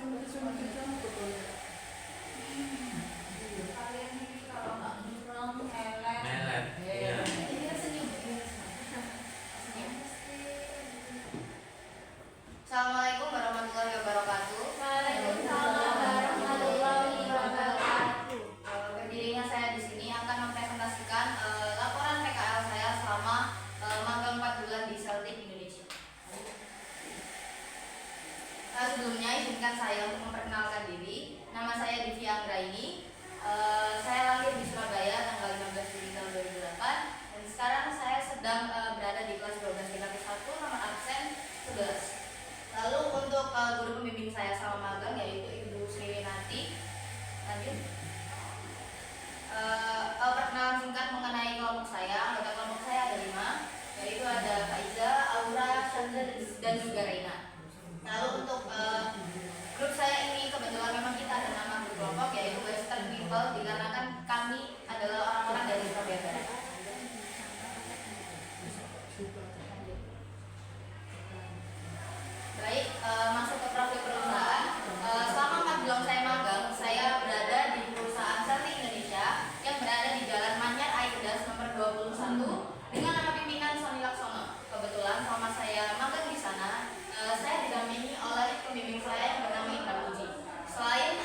Kalian ini kalau nggak murang, melet. Melet. Iya. Ini kan senyum. Assalamualaikum warahmatullahi wabarakatuh. Waalaikumsalam warahmatullahi wabarakatuh. Berdirinya saya di sini akan mempresentasikan laporan PKL saya selama magang 4 bulan di Celtic Indonesia. Sebelumnya izinkan saya untuk memperkenalkan diri. Nama saya Divi Anggraini. Saya lahir di Surabaya tanggal 15 Juli tahun 2008 dan sekarang saya sedang berada di kelas 12 tingkat 1, nomor absen 11. Lalu untuk guru pembimbing saya selama magang yaitu Ibu Sri Winarti. Lanjut. Perkenalan singkat mengenai kelompok saya. Anggota kelompok saya ada 5, yaitu ada Faiza, Aura, Sandra, dan juga Reina. Lalu untuk grup saya ini kebetulan memang kita ada nama grup kelompok yaitu Western People dikarenakan kami adalah orang-orang dari Surabaya Barat. Baik, masuk ke profil perusahaan. Selama 4 bulan saya magang, saya berada di perusahaan Celtic Indonesia yang berada di Jalan Manyar Airdas nomor 21 dengan nama pimpinan Sony Laksono. Kebetulan selama saya magang di sana, saya didampingi oleh pembimbing saya yang bernama Indra Puji. Selain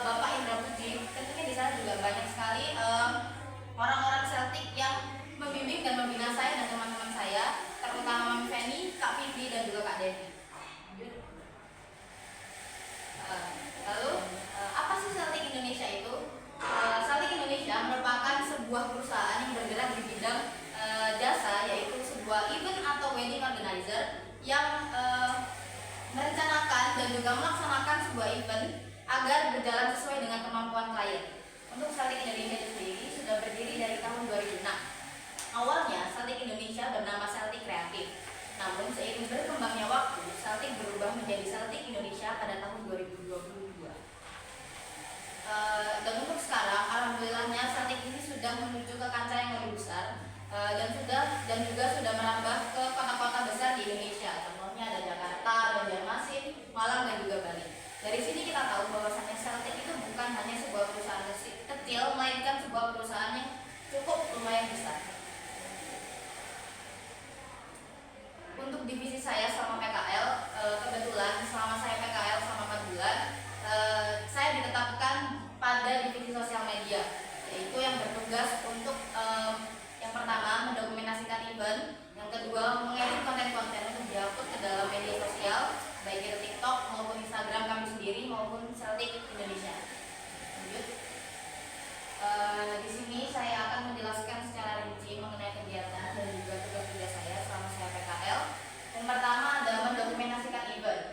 Bapak Indra Puji, tentunya di sana juga banyak sekali orang-orang Celtic yang membimbing dan membina saya dan teman-teman saya, terutama Mami Feni, Kak Vivi, dan juga Kak Devi. Lalu apa sih Celtic Indonesia itu? Celtic Indonesia merupakan sebuah perusahaan yang bergerak di bidang jasa, yaitu sebuah event atau wedding organizer yang merencanakan dan juga melaksanakan sebuah event agar berjalan sesuai dengan kemampuan klien. Untuk Celtic Indonesia itu sendiri sudah berdiri dari tahun 2006. Awalnya Celtic Indonesia bernama Celtic Kreatif. Namun seiring berkembangnya waktu, Celtic berubah menjadi Celtic Indonesia pada tahun 2022. Dan untuk sekarang, alhamdulillahnya Celtic ini sudah menuju ke kancah yang lebih besar dan juga sudah merambah ke kota-kota besar di Indonesia. Contohnya ada Jakarta, Banjarmasin, Malang, dan juga Bali. Dari sini kita tahu bahwasannya Celtic itu bukan hanya sebuah perusahaan kecil, melainkan sebuah perusahaan yang cukup lumayan besar. Untuk divisi saya selama PKL, kebetulan selama saya PKL selama 4 bulan, saya ditetapkan pada divisi sosial media, yaitu yang bertugas untuk yang pertama mendokumentasikan event, yang kedua mengedit konten-konten untuk diupload ke dalam media sosial, baik itu TikTok maupun Instagram kami sendiri maupun Celtic Indonesia. Lanjut. Di sini saya akan menjelaskan secara rinci mengenai kegiatan dan juga tugas-tugas saya selama saya PKL. Yang pertama adalah mendokumentasikan event.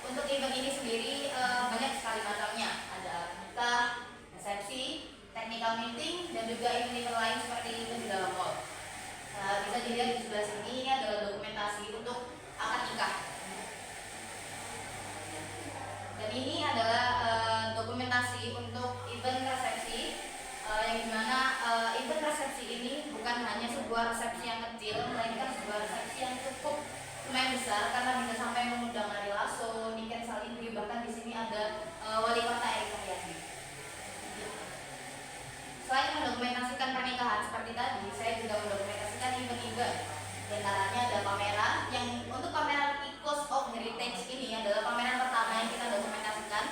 Untuk event ini sendiri banyak sekali macamnya. Ada nikah, resepsi, technical meeting, dan juga event-event lain seperti event di dalam mall. Bisa dilihat di sebelah sini, ini adalah dokumentasi untuk akad nikah. Dan ini adalah dokumentasi untuk event resepsi, yang dimana event resepsi ini bukan hanya sebuah resepsi yang kecil, melainkan sebuah resepsi yang cukup lumayan besar karena bisa sampai mengundang Ari Lasso, Niken Salindri, bahkan di sini ada wali kota Erick Cahyadi. Selain mendokumentasikan pernikahan seperti tadi, saya juga mendokumentasikan event-event. Di antaranya ada pameran, yang untuk pameran Echoes of Heritage ini adalah pameran pertama yang kita dokumentasikan.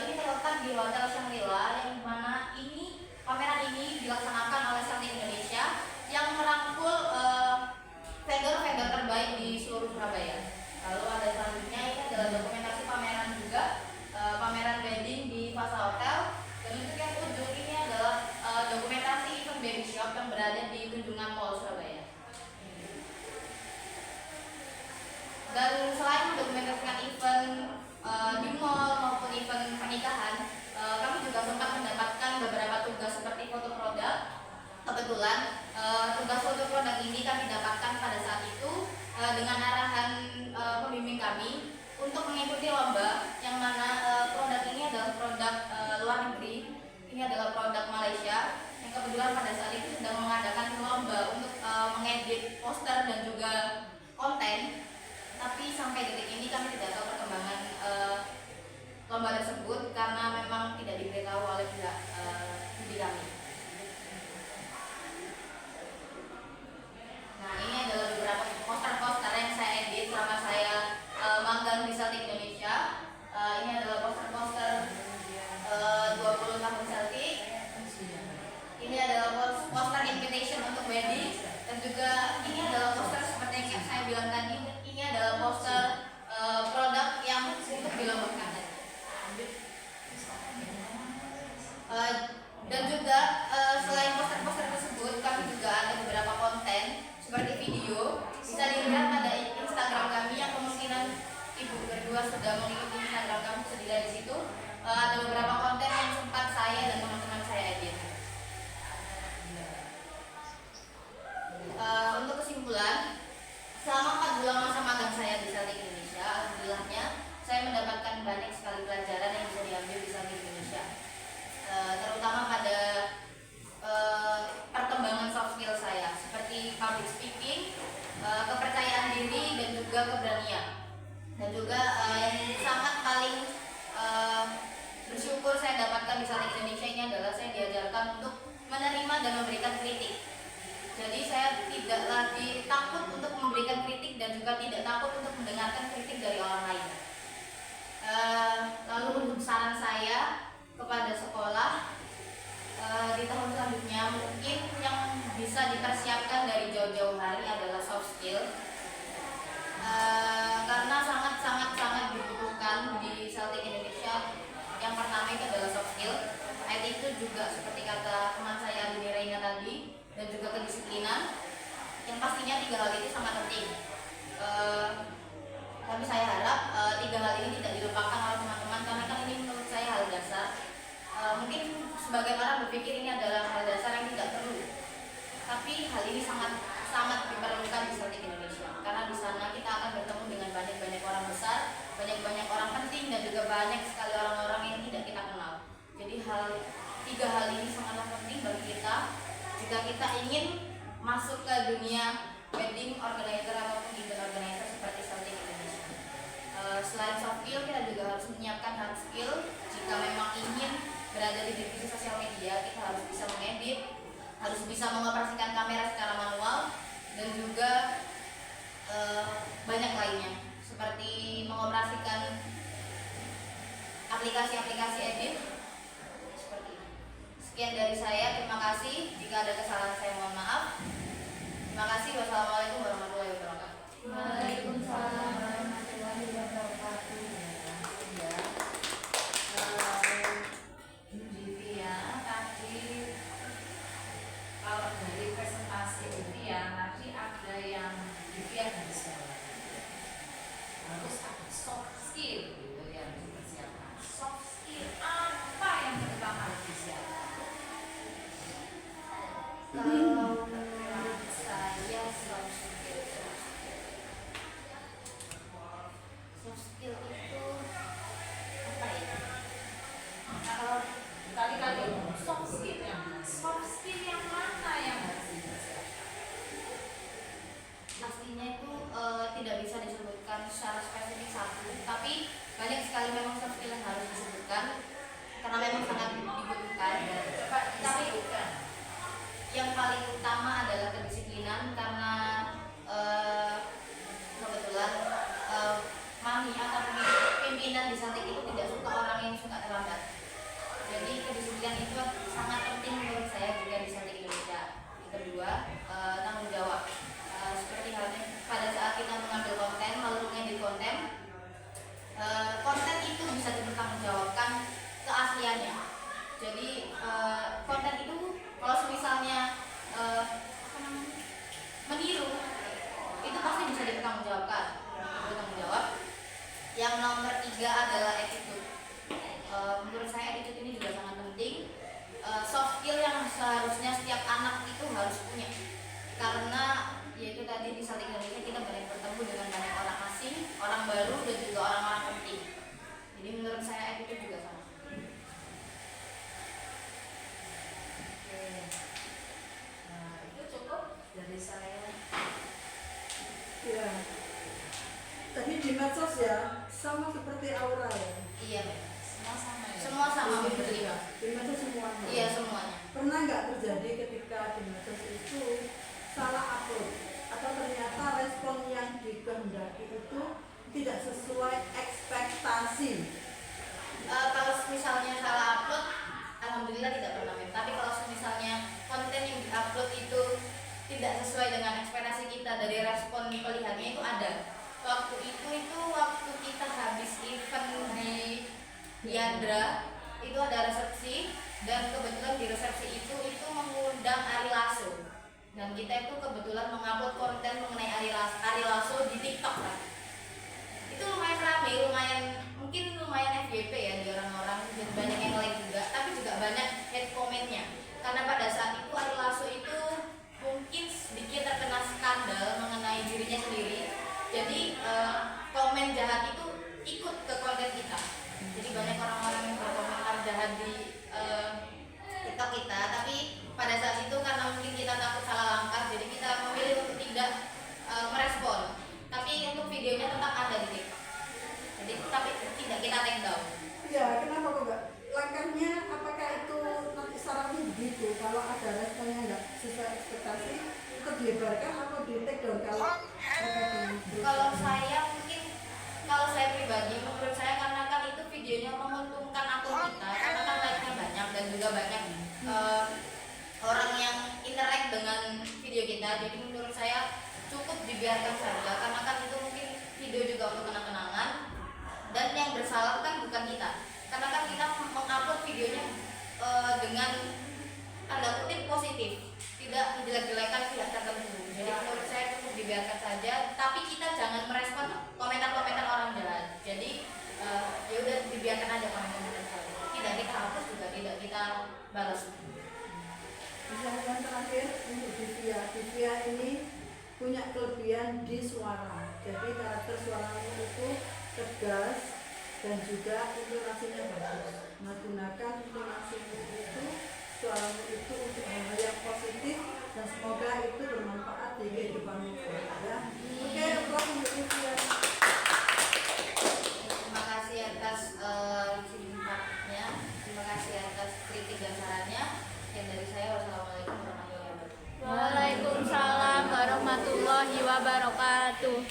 Ini terletak di Hotel Shangri-La, yang mana ini pameran ini dilaksanakan oleh Celtic Indonesia yang merangkul vendor-vendor terbaik di seluruh Surabaya. Lalu ada selanjutnya, ini adalah dokumentasi pameran juga, pameran wedding di Fasa Hotel. Dan untuk yang ujung ini adalah dokumentasi event baby shop yang berada di Tunjungan Mall Surabaya. Dan selain mendokumentasikan event di mall maupun event pernikahan, kami juga sempat mendapatkan beberapa tugas seperti foto produk. Kebetulan tugas foto produk ini kami dapatkan pada saat itu dengan arahan pembimbing kami untuk mengikuti lomba, yang mana produk ini adalah produk luar negeri. Ini adalah produk Malaysia yang kebetulan pada saat itu sedang mengadakan lomba untuk mengedit poster dan juga konten. Tapi sampai detik ini kami tidak tahu perkembangan lomba tersebut karena memang tidak diberitahu oleh pihak studi kami. Nah, ini adalah beberapa poster-poster yang saya edit selama saya magang di Celtic Indonesia. Ini adalah poster-poster 20 tahun Celtic. Ini adalah poster invitation untuk wedding, dan juga ini adalah poster seperti yang saya bilang tadi. Ini adalah poster produk yang untuk dilombakan. Dan juga selain poster-poster tersebut, kami juga ada beberapa konten seperti video. Bisa dilihat pada Instagram kami yang kemungkinan ibu berdua sudah mengikuti Instagram kami, bisa dilihat di situ. Ada beberapa konten yang sempat saya dan teman-teman saya edit. Untuk kesimpulan, selama 4 bulan masa magang saya di Celtic Indonesia, alhamdulillahnya saya mendapatkan banyak sekali pelajaran yang bisa diambil di Celtic Indonesia, terutama pada perkembangan soft skill saya seperti public speaking, kepercayaan diri, dan juga keberanian. Dan juga yang sangat paling bersyukur saya dapatkan di Celtic Indonesia ini adalah saya diajarkan untuk menerima dan memberikan kritik. Jadi saya tidak lagi takut untuk memberikan kritik dan juga tidak takut untuk mendengarkan kritik dari orang lain. Lalu untuk saran saya kepada sekolah di tahun selanjutnya, mungkin yang bisa dipersiapkan dari jauh-jauh hari adalah soft skill, karena sangat dibutuhkan di Celtic Indonesia. Yang pertama itu adalah soft skill. Itu juga seperti kata teman saya Dini Reina tadi, dan juga kedisiplinan, yang pastinya 3 hal ini sangat penting. Tapi saya harap 3 hal ini tidak dilupakan oleh teman-teman, karena kan ini menurut saya hal dasar. Mungkin sebagian orang berpikir ini adalah hal dasar yang tidak perlu, tapi hal ini sangat diperlukan di Celtic Indonesia, karena di sana kita akan bertemu dengan banyak orang besar, banyak orang penting, dan juga banyak sekali orang-orang yang tidak kita kenal. Jadi 3 hal ini sangatlah penting bagi kita jika kita ingin masuk ke dunia wedding organizer ataupun event organizer seperti Celtic Indonesia. Selain soft skill, kita juga harus menyiapkan hard skill. Jika memang ingin berada di divisi sosial media, kita harus bisa mengedit, harus bisa mengoperasikan kamera secara manual, dan juga banyak lainnya seperti mengoperasikan aplikasi-aplikasi edit. Sekian dari saya, terima kasih. Jika ada kesalahan saya mohon maaf. Terima kasih. Wassalamualaikum warahmatullahi wabarakatuh. Waalaikumsalam warahmatullahi wabarakatuh. Ini ya, tadi kalau dari presentasi ini ya, nanti ada yang dilihat dari sekolah. Harus ada soft skill gitu yang dipersiapkan. Soft skill apa yang pertama harus disiapkan? Kalau menurut saya soft skill itu apa ya? Kalau kali-kali soft skill yang mana yang harus dipersiapkan? Pastinya itu tidak bisa disebutkan secara spesifik satu, tapi banyak sekali memang soft skill yang harus disebutkan karena memang sangat dibutuhkan. Tapi yang paling utama adalah kedisiplinan, karena kebetulan mami atau pimpinan di Celtic itu tidak suka orang yang suka terlambat. Jadi kedisiplinan itu sangat penting menurut saya juga di Celtic Indonesia. Yang kedua, tanggung jawab. Seperti halnya pada saat kita mengambil konten, lalu mengedit konten, konten itu bisa dipertanggungjawabkan keasliannya. Jadi konten itu kalau misalnya meniru, itu pasti bisa dipertanggungjawabkan. Bertanggung jawab. Yang nomor 3 adalah attitude. Menurut saya attitude ini juga sangat penting. Soft skill yang seharusnya setiap anak itu harus punya, karena yaitu tadi di Celtic Indonesia kita banyak bertemu dengan banyak orang asing, orang baru, dan juga orang-orang penting. Jadi menurut saya attitude juga sama. Nah, itu cukup dari saya. Ya. Tadi di medsos ya, sama seperti Aura ya. Iya, Mas. semua sama ya. Semua sama berlima. Di medsos semuanya. Iya semuanya. Pernah nggak terjadi ketika di medsos itu salah upload atau ternyata respon yang dikehendaki itu tidak sesuai ekspektasi? Kalau misalnya salah upload, alhamdulillah tidak pernah. Tapi kalau misalnya konten yang diupload itu tidak sesuai dengan ekspektasi kita dari respon pelihatnya itu ada. Waktu itu waktu kita habis event di Diandra itu ada resepsi dan kebetulan di resepsi itu mengundang Ari Lasso dan kita itu kebetulan mengupload konten mengenai Ari Lasso di TikTok kan. Itu lumayan ramai, mungkin lumayan FYP ya di orang-orang dan banyak yang like juga, tapi juga banyak hate komennya karena pada saat itu Ari Lasso itu mungkin sedikit terkena skandal mengenai dirinya sendiri. Jadi komen jahat itu ikut ke konten kita. Jadi banyak orang-orang yang berkomentar jahat di TikTok kita. Tapi pada saat itu karena mungkin kita takut salah langkah, jadi kita memilih untuk tidak merespon. Tapi untuk videonya tetap ada di TikTok. Jadi tapi tidak kita take down. Ya, kenapa kok enggak? Langkahnya apakah itu nanti sarannya begitu? Kalau ada responnya nggak sesuai ekspektasi, itu dilebarkan atau di take down Kalau saya mungkin, kalau saya pribadi menurut saya karena kan itu videonya menguntungkan akun kita, karena kan like-nya banyak dan juga banyak orang yang interact dengan video kita. Jadi menurut saya cukup dibiarkan saja karena kan itu mungkin video juga untuk kenang-kenangan dan yang bersalah kan bukan kita. Karena kan kita mengupload videonya dengan tanda kutip positif, tidak menjelek-jelekan pihak tertentu. Jadi menurut saya cukup dibiarkan saja, tapi kita jangan merespon komentar-komentar orang jahat. Jadi ya udah dibiarkan aja komentar-komentar saja. Tidak kita hapus juga tidak kita balas. Misalkan terakhir untuk Divya ini punya kelebihan di suara. Jadi karakter suaranya itu tegas dan juga intonasinya bagus. Menggunakan intonasi itu, suaramu itu untuk hal yang positif dan semoga itu bermanfaat di kehidupanmu ya.